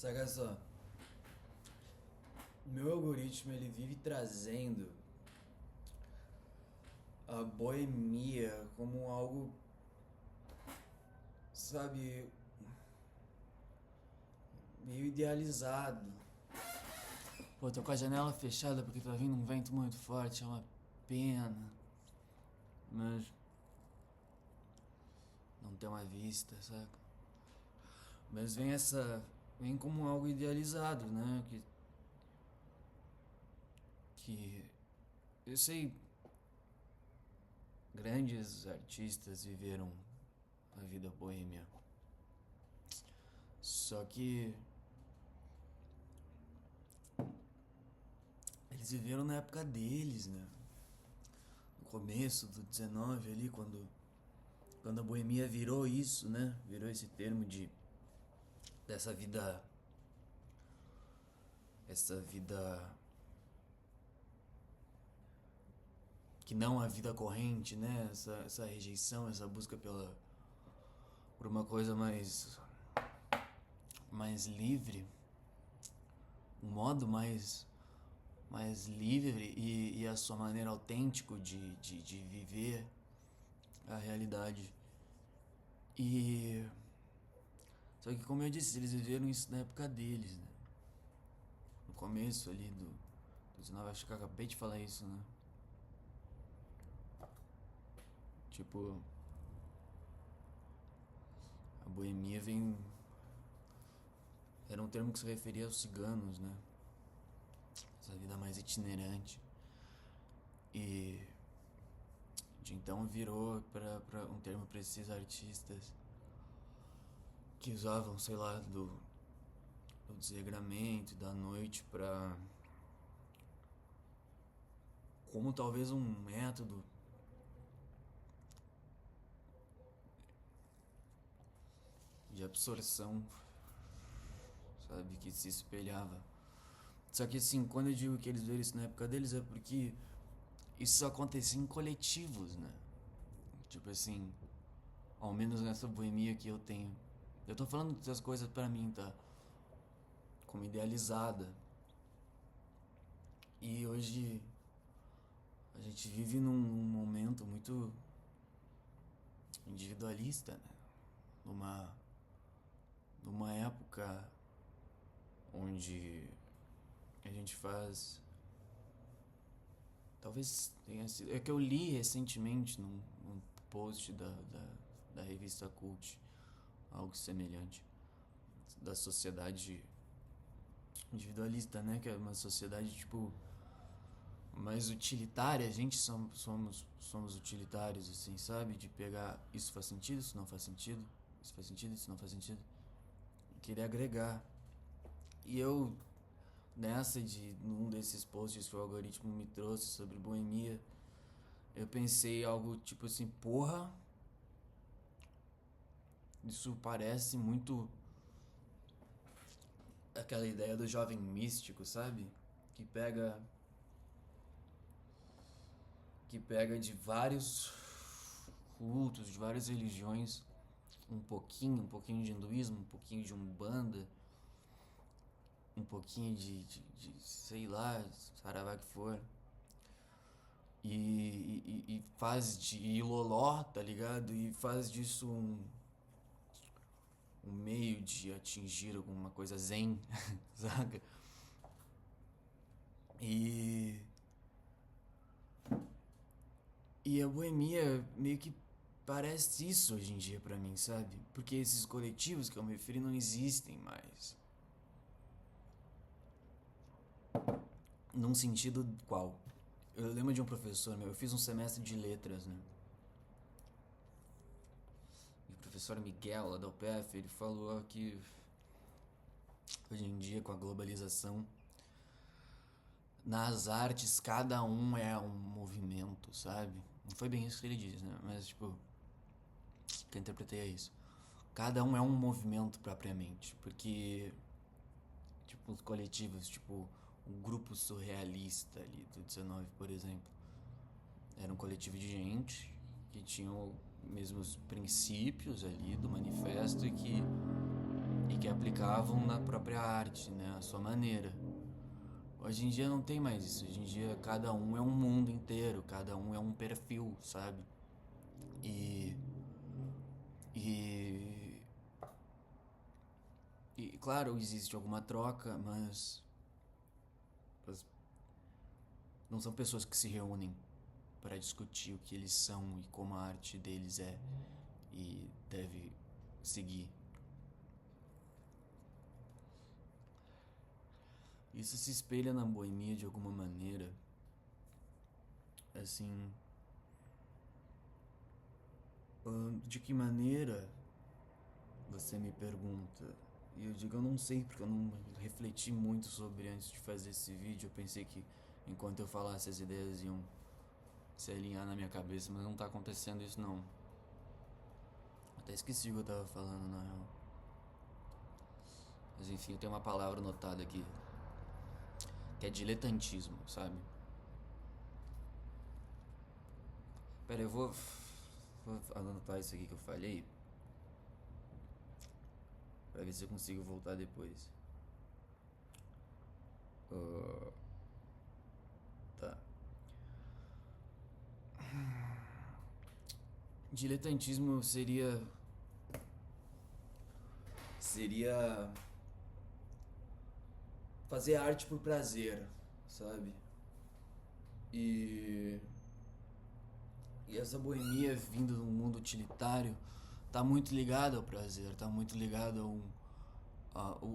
Saca só, o meu algoritmo ele vive trazendo a boemia como algo, sabe, meio idealizado. Pô, tô com a janela fechada porque tá vindo um vento muito forte, é uma pena. Mas não tem uma vista, saca? Mas vem essa. Vem como algo idealizado, né? Que. Eu sei. Grandes artistas viveram a vida boêmia. Só que. Eles viveram na época deles, né? No começo do 19 ali, quando a boemia virou isso, né? Virou esse termo de. Dessa vida. Essa vida. Que não a vida corrente, né? Essa rejeição, essa busca por uma coisa mais livre, um modo mais livre e a sua maneira autêntica de viver a realidade. E só que, como eu disse, eles viveram isso na época deles, né? No começo ali do 19, acho que eu acabei de falar isso, né? Tipo, a boemia vem. Era um termo que se referia aos ciganos, né? Essa vida mais itinerante. E de então virou para um termo para esses artistas que usavam, sei lá, do desregramento da noite para como talvez um método de absorção, sabe, que se espelhava. Só que assim, quando eu digo que eles viram isso na época deles é porque isso acontecia em coletivos, né? Tipo assim, ao menos nessa boemia que eu tenho. Eu tô falando dessas coisas pra mim, tá? Como idealizada. E hoje a gente vive num momento muito individualista, né? Numa, numa época onde a gente faz. Talvez tenha sido. É que eu li recentemente num post da revista Cult algo semelhante. Da sociedade individualista, né? Que é uma sociedade tipo mais utilitária. A gente somos utilitários, assim, sabe? De pegar isso faz sentido, isso não faz sentido, isso faz sentido, isso não faz sentido. E querer agregar. E eu, nessa de num desses posts que o algoritmo me trouxe sobre boemia, eu pensei algo tipo assim, porra, isso parece muito aquela ideia do jovem místico, sabe? Que pega que pega de vários cultos, de várias religiões, um pouquinho de hinduísmo, um pouquinho de umbanda, um pouquinho de sei lá, saravá que for. E faz de iloló, tá ligado? E faz disso um meio de atingir alguma coisa zen, saca? E, e a boemia meio que parece isso hoje em dia pra mim, sabe? Porque esses coletivos que eu me referi não existem mais. Num sentido qual? Eu lembro de um professor meu, eu fiz um semestre de letras, né? E o professor Miguel, lá da UPF, ele falou que hoje em dia, com a globalização, nas artes cada um é um movimento, sabe? Não foi bem isso que ele diz, né? Mas, tipo, que eu interpretei é isso. Cada um é um movimento propriamente, porque, tipo, os coletivos, tipo, o grupo surrealista ali do 19, por exemplo, era um coletivo de gente que tinham mesmos princípios ali do manifesto e que aplicavam na própria arte, né, a sua maneira. Hoje em dia não tem mais isso. Hoje em dia cada um é um mundo inteiro, cada um é um perfil, sabe? E e e claro, existe alguma troca, mas não são pessoas que se reúnem para discutir o que eles são e como a arte deles é e deve seguir. Isso se espelha na boemia de alguma maneira. Assim, de que maneira? Você me pergunta. E eu digo, eu não sei, porque eu não refleti muito sobre antes de fazer esse vídeo. Eu pensei que enquanto eu falasse as ideias iam se alinhar na minha cabeça, mas não tá acontecendo isso não. Até esqueci o que eu tava falando, na real. Mas enfim, eu tenho uma palavra anotada aqui, que é diletantismo, sabe? Pera, eu vou anotar isso aqui que eu falei, pra ver se eu consigo voltar depois. Tá. Diletantismo seria fazer arte por prazer, sabe? E essa boemia vindo do mundo utilitário tá muito ligada ao prazer, tá muito ligada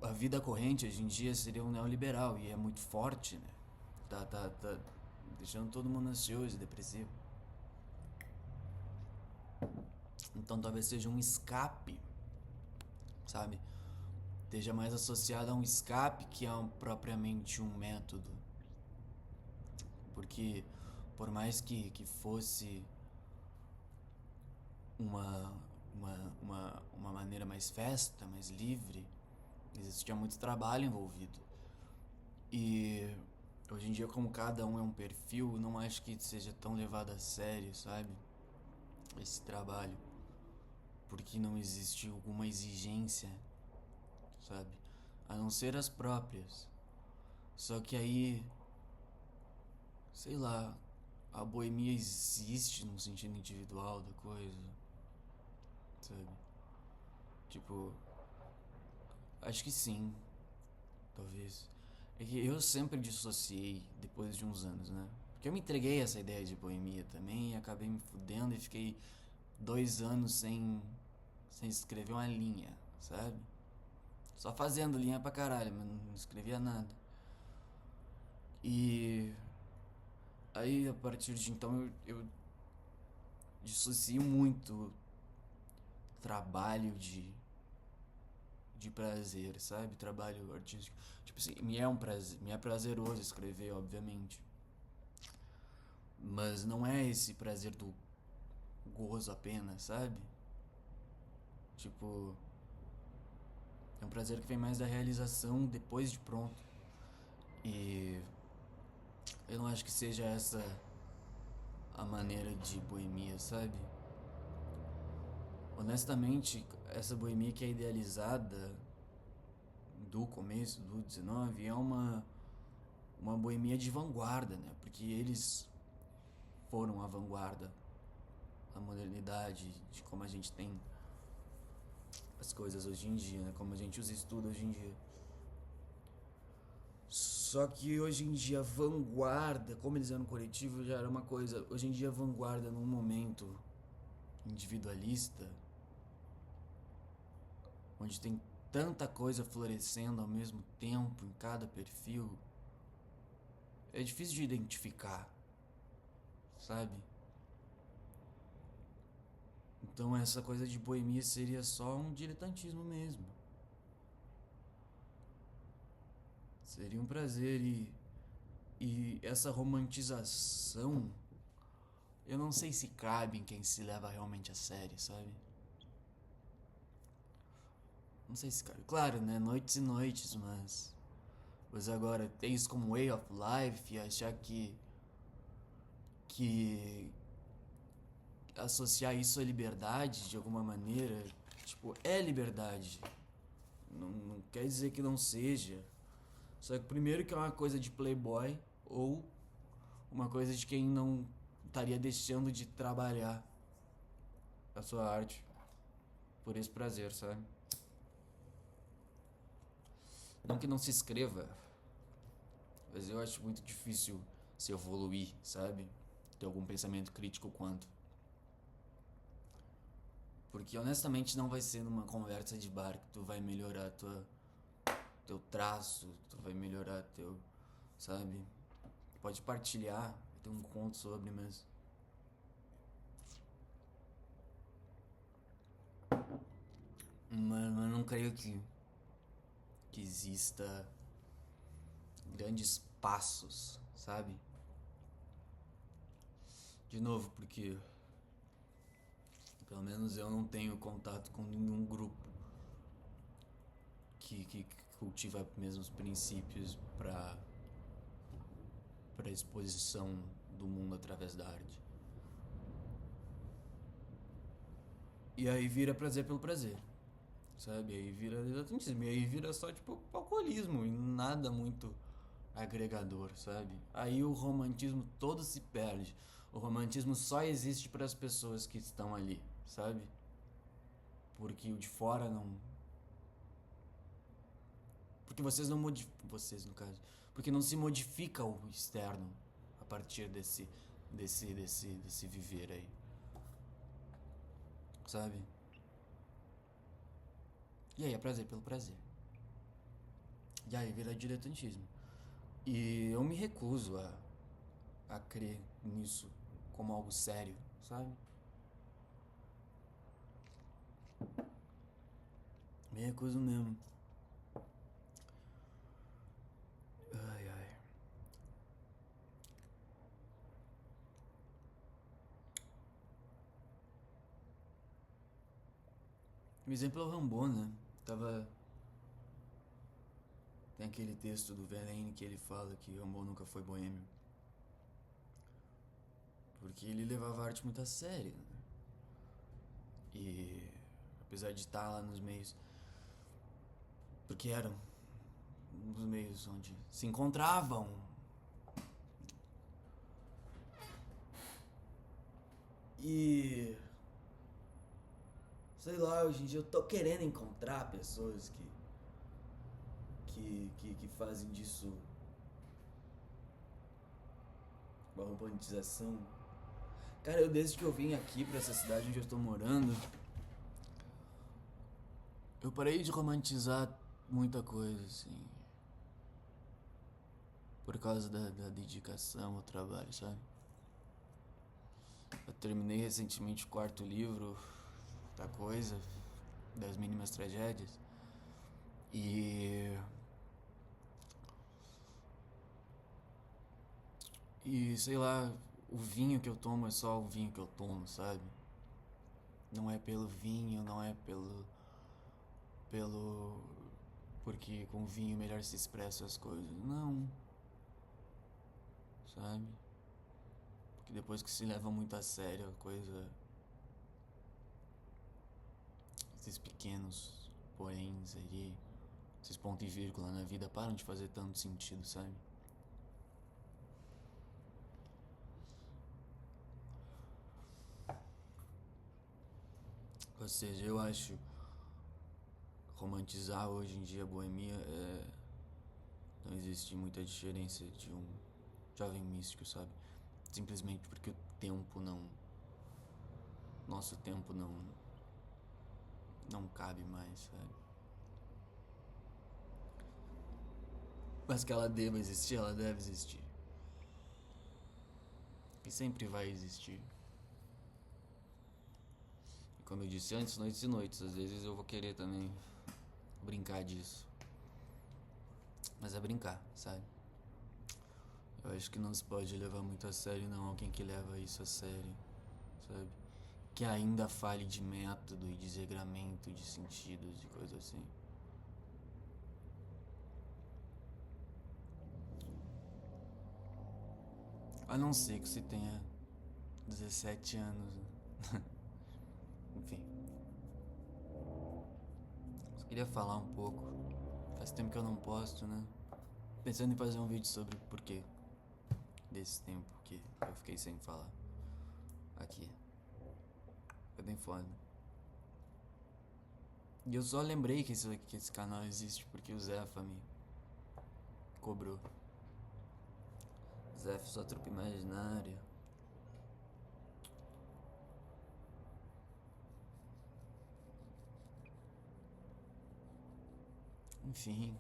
a vida corrente hoje em dia seria um neoliberal e é muito forte, né? Tá deixando todo mundo ansioso e depressivo. Então talvez seja um escape, sabe? Esteja mais associado a um escape que a propriamente um método. Porque por mais que fosse uma maneira mais festa, mais livre, existia muito trabalho envolvido. E hoje em dia, como cada um é um perfil, não acho que seja tão levado a sério, sabe? Esse trabalho. Porque não existe alguma exigência, sabe? A não ser as próprias. Só que aí, sei lá, a boemia existe no sentido individual da coisa, sabe? Tipo, acho que sim, talvez. É que eu sempre dissociei depois de uns anos, né? Porque eu me entreguei a essa ideia de boemia também e acabei me fudendo e fiquei 2 anos sem escrever uma linha, sabe? Só fazendo linha pra caralho, mas não escrevia nada. E aí a partir de então eu dissocio muito trabalho de prazer, sabe? Trabalho artístico. Tipo assim, me é prazeroso escrever, obviamente. Mas não é esse prazer do gozo apenas, sabe? Tipo, é um prazer que vem mais da realização depois de pronto. E eu não acho que seja essa a maneira de boemia, sabe? Honestamente, essa boemia que é idealizada do começo do 19 é uma boemia de vanguarda, né? Porque eles foram a vanguarda da modernidade, de como a gente tem as coisas hoje em dia, né? Como a gente os estuda hoje em dia. Só que hoje em dia vanguarda, como eles eram coletivo, já era uma coisa. Hoje em dia vanguarda num momento individualista, onde tem tanta coisa florescendo ao mesmo tempo em cada perfil, é difícil de identificar, sabe? Então essa coisa de boemia seria só um diletantismo mesmo. Seria um prazer e essa romantização, eu não sei se cabe em quem se leva realmente a sério, sabe? Não sei se cabe. Claro, né? Noites e noites, mas agora tem isso como way of life e achar que associar isso à liberdade de alguma maneira, tipo, é liberdade, Não quer dizer que não seja. Só que primeiro que é uma coisa de playboy ou uma coisa de quem não estaria deixando de trabalhar a sua arte por esse prazer, sabe? Não que não se escreva, mas eu acho muito difícil se evoluir, sabe? Ter algum pensamento crítico quanto. Porque honestamente não vai ser numa conversa de bar que tu vai melhorar teu traço, tu vai melhorar teu, sabe? Pode partilhar, ter um conto sobre, mas eu não creio que exista grandes passos, sabe? De novo, porque pelo menos eu não tenho contato com nenhum grupo que cultiva os mesmos princípios para exposição do mundo através da arte. E aí vira prazer pelo prazer, sabe? Aí vira diletantismo, e aí vira só tipo alcoolismo e nada muito agregador, sabe? Aí o romantismo todo se perde. O romantismo só existe para as pessoas que estão ali, sabe? Porque o de fora não. Porque vocês não modificam. Vocês, no caso. Porque não se modifica o externo a partir desse viver aí. Sabe? E aí é prazer pelo prazer. E aí vira diletantismo. E eu me recuso a crer nisso como algo sério, sabe? Me recuso mesmo. Ai, ai. O exemplo é o Rambo, né? Tava. Tem aquele texto do Verlaine que ele fala que Rambo nunca foi boêmio. Porque ele levava a arte muito a sério, né? E apesar de estar lá nos meios. Porque eram um dos meios onde se encontravam. E. Sei lá, hoje em dia eu tô querendo encontrar pessoas que fazem disso uma romantização. Cara, eu desde que eu vim aqui pra essa cidade onde eu estou morando, eu parei de romantizar muita coisa, assim. Por causa da dedicação ao trabalho, sabe? Eu terminei recentemente o quarto livro da coisa, das mínimas tragédias. E. E sei lá, o vinho que eu tomo é só o vinho que eu tomo, sabe? Não é pelo vinho, não é pelo. Porque com vinho melhor se expressam as coisas. Não. Sabe? Porque depois que se leva muito a sério a coisa. Esses pequenos poréns aí, esses pontos e vírgula na vida param de fazer tanto sentido, sabe? Ou seja, eu acho romantizar hoje em dia a boemia não existe muita diferença de um jovem místico, sabe? Simplesmente porque o tempo não. Nosso tempo não cabe mais, sabe? Mas que ela deva existir, ela deve existir. E sempre vai existir. E como eu disse antes, noites e noites. Às vezes eu vou querer também brincar disso. Mas é brincar, sabe? Eu acho que não se pode levar muito a sério, não. Alguém que leva isso a sério, sabe? Que ainda fale de método e de desregramento de sentidos e coisa assim. A não ser que você tenha 17 anos. Enfim. Queria falar um pouco. Faz tempo que eu não posto, né? Pensando em fazer um vídeo sobre o porquê desse tempo que eu fiquei sem falar. Aqui. Foi bem foda. E eu só lembrei que esse canal existe porque o Zefa me cobrou. Zefa, sua trupe imaginária. Enfim.